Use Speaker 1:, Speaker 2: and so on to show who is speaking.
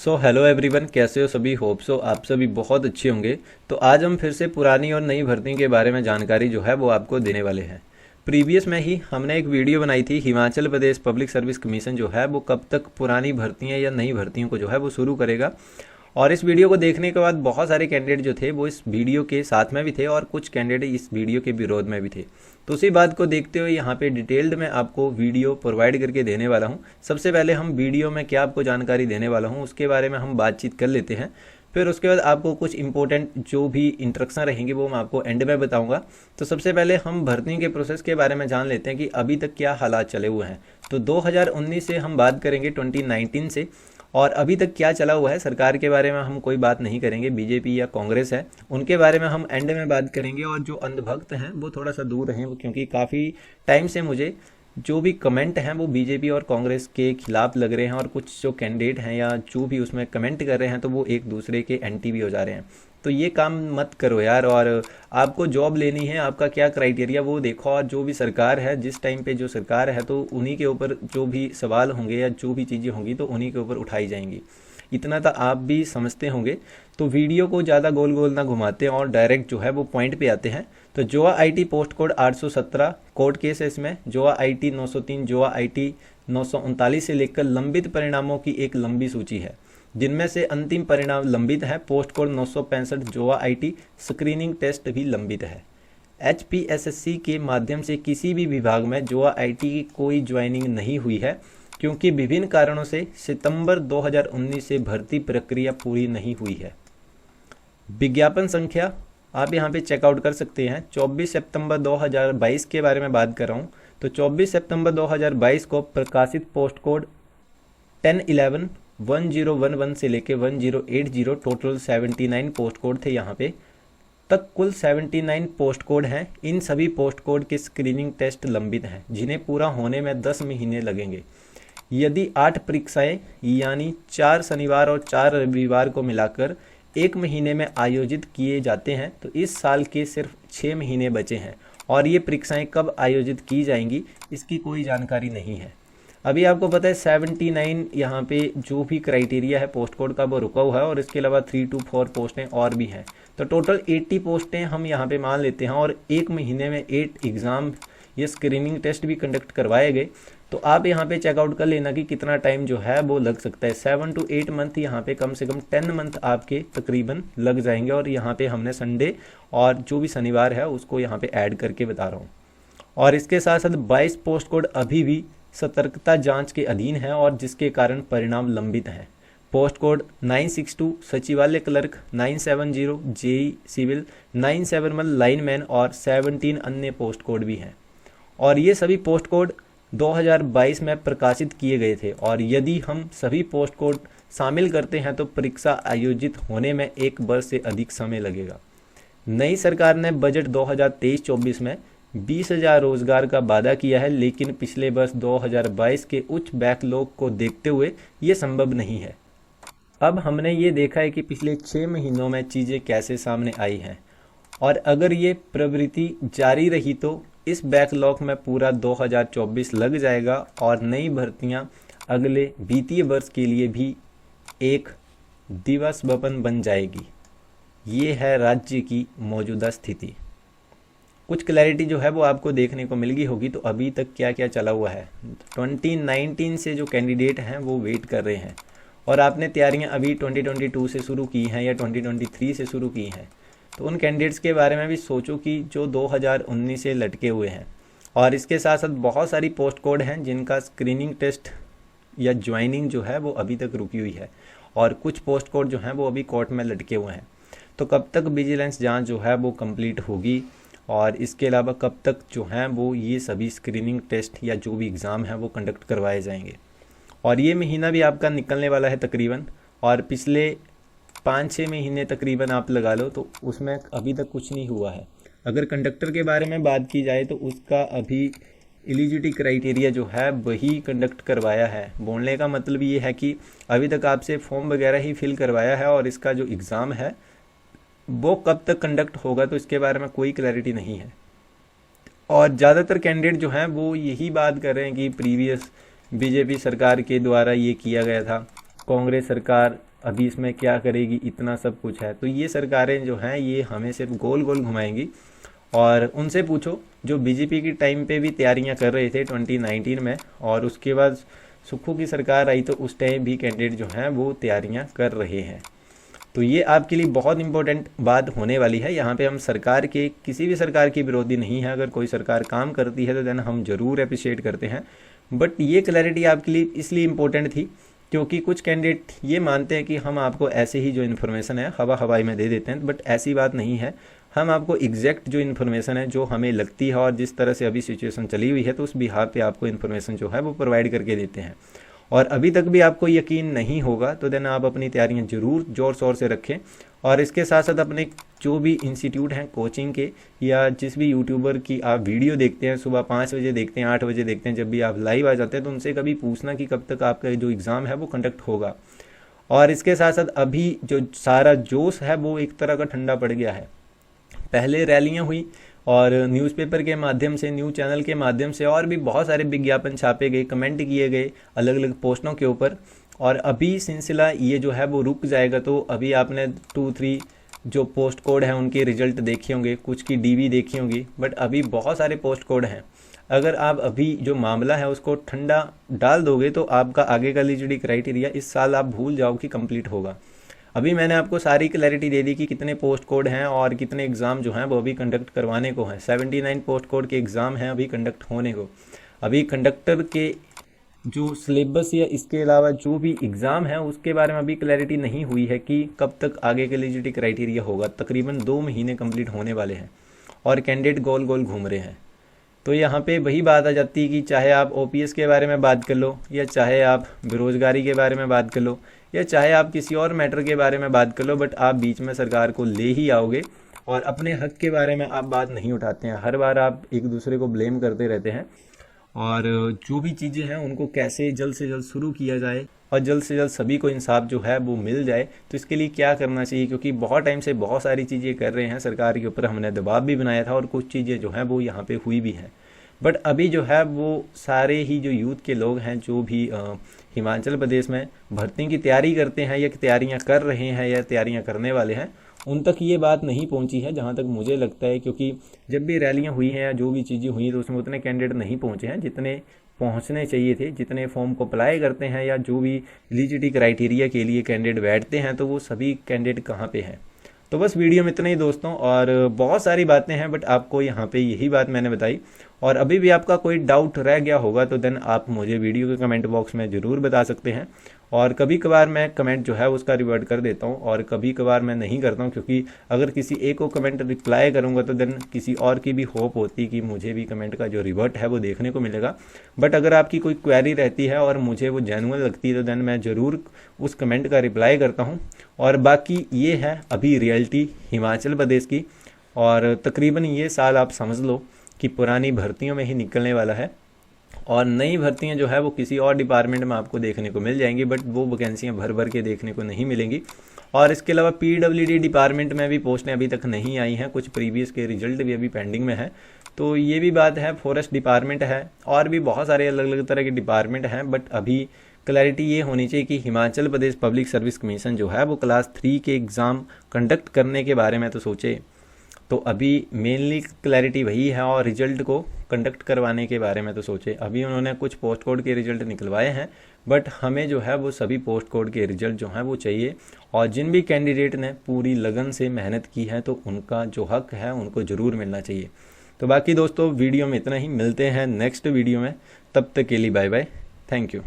Speaker 1: Hello everyone, कैसे हो सभी। होप सो आप सभी बहुत अच्छे होंगे। तो आज हम फिर से पुरानी और नई भर्तियों के बारे में जानकारी जो है वो आपको देने वाले हैं। प्रीवियस में ही हमने एक वीडियो बनाई थी, Himachal Pradesh public service commission जो है वो कब तक पुरानी भर्तियां या नई भर्तियों को जो है वो शुरू करेगा। और इस वीडियो को देखने के बाद बहुत सारे कैंडिडेट जो थे वो इस वीडियो के साथ में भी थे और कुछ कैंडिडेट इस वीडियो के विरोध में भी थे। तो उसी बात को देखते हुए यहाँ पे डिटेल्ड में आपको वीडियो प्रोवाइड करके देने वाला हूँ। सबसे पहले हम वीडियो में क्या आपको जानकारी देने वाला हूँ उसके बारे में हम बातचीत कर लेते हैं। फिर उसके बाद आपको कुछ इंपॉर्टेंट जो भी इंस्ट्रक्शन रहेंगे वो मैं आपको एंड में बताऊंगा। तो सबसे पहले हम भर्ती के प्रोसेस के बारे में जान लेते हैं कि अभी तक क्या हालात चले हुए हैं। तो 2019 से हम बात करेंगे 2019 से, और अभी तक क्या चला हुआ है। सरकार के बारे में हम कोई बात नहीं करेंगे, बीजेपी या कांग्रेस है उनके बारे में हम एंड में बात करेंगे। और जो अंधभक्त हैं वो थोड़ा सा दूर रहें, क्योंकि काफ़ी टाइम से मुझे जो भी कमेंट हैं वो बीजेपी और कांग्रेस के खिलाफ लग रहे हैं, और कुछ जो कैंडिडेट हैं या जो भी उसमें कमेंट कर रहे हैं तो वो एक दूसरे के एंटी भी हो जा रहे हैं। तो ये काम मत करो यार। और आपको जॉब लेनी है, आपका क्या क्राइटेरिया वो देखो, और जो भी सरकार है जिस टाइम पे जो सरकार है तो उन्हीं के ऊपर जो भी सवाल होंगे या जो भी चीज़ें होंगी तो उन्हीं के ऊपर उठाई जाएंगी। इतना तो आप भी समझते होंगे। तो वीडियो को ज़्यादा गोल गोल ना घुमाते हैं और डायरेक्ट जो है वो पॉइंट पे आते हैं। तो JOA IT post code 817 court case है इसमें। जोआ आईटी 903, जोआ आईटी 939 से लेकर लंबित परिणामों की एक लंबी सूची है, जिनमें से अंतिम परिणाम लंबित है। Post code 965 JOA IT screening test भी लंबित है। एचपीएसएससी के माध्यम से किसी भी विभाग में जोआ आईटी की कोई ज्वाइनिंग नहीं हुई है, क्योंकि विभिन्न कारणों से सितंबर 2019 से भर्ती प्रक्रिया पूरी नहीं हुई है। विज्ञापन संख्या आप यहाँ पे चेकआउट कर सकते हैं। 24 सितंबर 2022 के बारे में बात कर रहा हूँ। तो 24 सितंबर 2022 को प्रकाशित पोस्ट कोड 1011 1011 से लेके 1080 टोटल 79 पोस्ट कोड थे। यहाँ पे तक कुल 79 पोस्ट कोड हैं। इन सभी पोस्ट कोड के स्क्रीनिंग टेस्ट लंबित हैं, जिन्हें पूरा होने में 10 महीने लगेंगे। यदि 8 परीक्षाएं यानी 4 शनिवार और 4 रविवार को मिलाकर 1 महीने में आयोजित किए जाते हैं तो इस साल के सिर्फ 6 महीने बचे हैं, और ये परीक्षाएं कब आयोजित की जाएंगी इसकी कोई जानकारी नहीं है। अभी आपको पता है 79 यहाँ पे जो भी क्राइटेरिया है पोस्ट कोड का वो रुका हुआ है, और इसके अलावा 3 to 4 पोस्टें और भी हैं। तो टोटल 80 पोस्टें हम यहाँ पे मान लेते हैं, और 1 महीने में 8 एग्ज़ाम ये स्क्रीनिंग टेस्ट भी कंडक्ट करवाए गए। तो आप यहाँ पे चेकआउट कर लेना कि कितना टाइम जो है वो लग सकता है। 7 to 8 मंथ, यहाँ पे कम से कम 10 मंथ आपके तकरीबन लग जाएंगे। और यहाँ पे हमने संडे और जो भी शनिवार है उसको यहाँ पे ऐड करके बता रहा हूँ। और इसके साथ साथ 22 पोस्ट कोड अभी भी सतर्कता जांच के अधीन है, और जिसके कारण परिणाम लंबित हैं। पोस्ट कोड 962 सचिवालय क्लर्क, 970 जेई सिविल, 971 लाइनमैन और 17 अन्य पोस्ट कोड भी हैं। और ये सभी पोस्ट कोड 2022 में प्रकाशित किए गए थे, और यदि हम सभी पोस्ट कोड शामिल करते हैं तो परीक्षा आयोजित होने में 1 वर्ष से अधिक समय लगेगा। नई सरकार ने बजट 2023-24 में 20,000 रोजगार का वादा किया है, लेकिन पिछले वर्ष 2022 के उच्च बैकलॉग को देखते हुए ये संभव नहीं है। अब हमने ये देखा है कि पिछले 6 महीनों में चीज़ें कैसे सामने आई हैं, और अगर ये प्रवृत्ति जारी रही तो इस बैकलॉग में पूरा 2024 लग जाएगा, और नई भर्तियां अगले वित्तीय वर्ष के लिए भी एक दिवस वेपन बन जाएगी। ये है राज्य की मौजूदा स्थिति। कुछ क्लैरिटी जो है वो आपको देखने को मिल गई होगी। तो अभी तक क्या क्या चला हुआ है। 2019 से जो कैंडिडेट हैं वो वेट कर रहे हैं, और आपने तैयारियां अभी 2022 से शुरू की हैं या 2023 से शुरू की हैं, तो उन कैंडिडेट्स के बारे में भी सोचो कि जो 2019 से लटके हुए हैं। और इसके साथ साथ बहुत सारी पोस्ट कोड हैं जिनका स्क्रीनिंग टेस्ट या ज्वाइनिंग जो है वो अभी तक रुकी हुई है, और कुछ पोस्ट कोड जो हैं वो अभी कोर्ट में लटके हुए हैं। तो कब तक विजिलेंस जांच जो है वो कंप्लीट होगी, और इसके अलावा कब तक जो हैं वो ये सभी स्क्रीनिंग टेस्ट या जो भी एग्ज़ाम है वो कंडक्ट करवाए जाएंगे। और ये महीना भी आपका निकलने वाला है तकरीबन, और पिछले 5-6 महीने तकरीबन आप लगा लो, तो उसमें अभी तक कुछ नहीं हुआ है। अगर कंडक्टर के बारे में बात की जाए तो उसका अभी एलिजिबिलिटी क्राइटेरिया जो है वही कंडक्ट करवाया है। बोलने का मतलब ये है कि अभी तक आपसे फॉर्म वगैरह ही फिल करवाया है, और इसका जो एग्ज़ाम है वो कब तक कंडक्ट होगा तो इसके बारे में कोई क्लैरिटी नहीं है। और ज़्यादातर कैंडिडेट जो हैं वो यही बात कर रहे हैं कि प्रीवियस बीजेपी सरकार के द्वारा ये किया गया था, कांग्रेस सरकार अभी इसमें क्या करेगी, इतना सब कुछ है। तो ये सरकारें जो हैं ये हमें सिर्फ गोल गोल घुमाएंगी। और उनसे पूछो जो बीजेपी की टाइम पे भी तैयारियां कर रहे थे 2019 में, और उसके बाद सुक्खू की सरकार आई तो उस टाइम भी कैंडिडेट जो हैं वो तैयारियां कर रहे हैं। तो ये आपके लिए बहुत इंपॉर्टेंट बात होने वाली है। यहाँ पे हम सरकार के किसी भी सरकार की विरोधी नहीं है, अगर कोई सरकार काम करती है तो देन हम ज़रूर अप्रिशिएट करते हैं। बट ये क्लैरिटी आपके लिए इसलिए इम्पोर्टेंट थी क्योंकि कुछ कैंडिडेट ये मानते हैं कि हम आपको ऐसे ही जो इन्फॉर्मेशन है हवा हवाई में दे देते हैं, बट ऐसी बात नहीं है। हम आपको एग्जैक्ट जो इन्फॉर्मेशन है जो हमें लगती है और जिस तरह से अभी सिचुएशन चली हुई है तो उस बिहार पे आपको इन्फॉर्मेशन जो है वो प्रोवाइड करके देते हैं। और अभी तक भी आपको यकीन नहीं होगा तो देन आप अपनी तैयारियां ज़रूर ज़ोर शोर से रखें। और इसके साथ साथ अपने जो भी इंस्टीट्यूट हैं कोचिंग के, या जिस भी यूट्यूबर की आप वीडियो देखते हैं, सुबह 5 बजे देखते हैं, 8 बजे देखते हैं, जब भी आप लाइव आ जाते हैं तो उनसे कभी पूछना कि कब तक आपका जो एग्ज़ाम है वो कंडक्ट होगा। और इसके साथ साथ अभी जो सारा जोश है वो एक तरह का ठंडा पड़ गया है। पहले रैलियां हुई और न्यूज़पेपर के माध्यम से, न्यूज़ चैनल के माध्यम से और भी बहुत सारे विज्ञापन छापे गए, कमेंट किए गए अलग अलग पोस्टों के ऊपर। और अभी सिलसिला ये जो है वो रुक जाएगा। तो अभी आपने 2-3 जो पोस्ट कोड हैं उनके रिजल्ट देखे होंगे, कुछ की डीबी देखी होंगी, बट अभी बहुत सारे पोस्ट कोड हैं। अगर आप अभी जो मामला है उसको ठंडा डाल दोगे तो आपका आगे का एलिजिबिलिटी क्राइटेरिया इस साल आप भूल जाओ कि कंप्लीट होगा। अभी मैंने आपको सारी क्लैरिटी दे दी कि कितने पोस्ट कोड हैं और कितने एग्ज़ाम जो हैं वो अभी कंडक्ट करवाने को हैं। 79 पोस्ट कोड के एग्ज़ाम हैं अभी कंडक्ट होने को। अभी कंडक्टर के जो सिलेबस या इसके अलावा जो भी एग्ज़ाम है उसके बारे में अभी क्लैरिटी नहीं हुई है कि कब तक आगे के एलिजिबिलिटी क्राइटेरिया होगा। तकरीबन 2 महीने कंप्लीट होने वाले हैं और कैंडिडेट गोल गोल घूम रहे हैं। तो यहाँ पे वही बात आ जाती है कि चाहे आप ओपीएस के बारे में बात कर लो, या चाहे आप बेरोज़गारी के बारे में बात कर लो, या चाहे आप किसी और मैटर के बारे में बात कर लो, बट आप बीच में सरकार को ले ही आओगे और अपने हक के बारे में आप बात नहीं उठाते हैं। हर बार आप एक दूसरे को ब्लेम करते रहते हैं और जो भी चीज़ें हैं उनको कैसे जल्द से जल्द शुरू किया जाए और जल्द से जल्द सभी को इंसाफ जो है वो मिल जाए। तो इसके लिए क्या करना चाहिए, क्योंकि बहुत टाइम से बहुत सारी चीज़ें कर रहे हैं सरकार के ऊपर, हमने दबाव भी बनाया था और कुछ चीज़ें जो हैं वो यहाँ पे हुई भी हैं। बट अभी जो है वो सारे ही जो यूथ के लोग हैं जो भी हिमाचल प्रदेश में भर्ती की तैयारी करते हैं या तैयारियां कर रहे हैं या तैयारियां करने वाले हैं, उन तक ये बात नहीं पहुंची है जहां तक मुझे लगता है। क्योंकि जब भी रैलियां हुई हैं या जो भी चीज़ें हुई तो उसमें उतने कैंडिडेट नहीं पहुंचे हैं जितने पहुंचने चाहिए थे। जितने फॉर्म को अप्लाई करते हैं या जो भी एलिजिबिलिटी क्राइटेरिया के लिए कैंडिडेट बैठते हैं तो वो सभी कैंडिडेट कहाँ पे हैं। तो बस वीडियो में इतना ही दोस्तों, और बहुत सारी बातें हैं बट आपको यहाँ पे यही बात मैंने बताई। और अभी भी आपका कोई डाउट रह गया होगा तो देन आप मुझे वीडियो के कमेंट बॉक्स में ज़रूर बता सकते हैं। और कभी कभार मैं कमेंट जो है उसका रिवर्ट कर देता हूँ और कभी कभार मैं नहीं करता हूँ, क्योंकि अगर किसी एक को कमेंट रिप्लाई करूँगा तो देन किसी और की भी होप होती कि मुझे भी कमेंट का जो रिवर्ट है वो देखने को मिलेगा। बट अगर आपकी कोई क्वेरी रहती है और मुझे वो जेन्युइन लगती है तो देन मैं ज़रूर उस कमेंट का रिप्लाई करता हूँ। और बाकी ये है अभी रियलिटी हिमाचल प्रदेश की, और तकरीबन ये साल आप समझ लो कि पुरानी भर्तियों में ही निकलने वाला है और नई भर्तियां जो है वो किसी और डिपार्टमेंट में आपको देखने को मिल जाएंगी, बट वो वैकेंसियां भर भर के देखने को नहीं मिलेंगी। और इसके अलावा पीडब्ल्यूडी डिपार्टमेंट में भी पोस्टें अभी तक नहीं आई हैं, कुछ प्रीवियस के रिजल्ट भी अभी पेंडिंग में है। तो ये भी बात है। फॉरेस्ट डिपार्टमेंट है और भी बहुत सारे अलग अलग तरह के डिपार्टमेंट हैं, बट अभी क्लैरिटी ये होनी चाहिए कि Himachal Pradesh public service commission जो है वो क्लास 3 के एग्ज़ाम कंडक्ट करने के बारे में तो सोचे। तो अभी मेनली क्लैरिटी वही है, और रिजल्ट को कंडक्ट करवाने के बारे में तो सोचे। अभी उन्होंने कुछ पोस्ट कोड के रिजल्ट निकलवाए हैं, बट हमें जो है वो सभी पोस्ट कोड के रिजल्ट जो हैं वो चाहिए। और जिन भी कैंडिडेट ने पूरी लगन से मेहनत की है तो उनका जो हक है उनको ज़रूर मिलना चाहिए। तो बाकी दोस्तों वीडियो में इतना ही, मिलते हैं नेक्स्ट वीडियो में, तब तक के लिए बाय बाय, थैंक यू।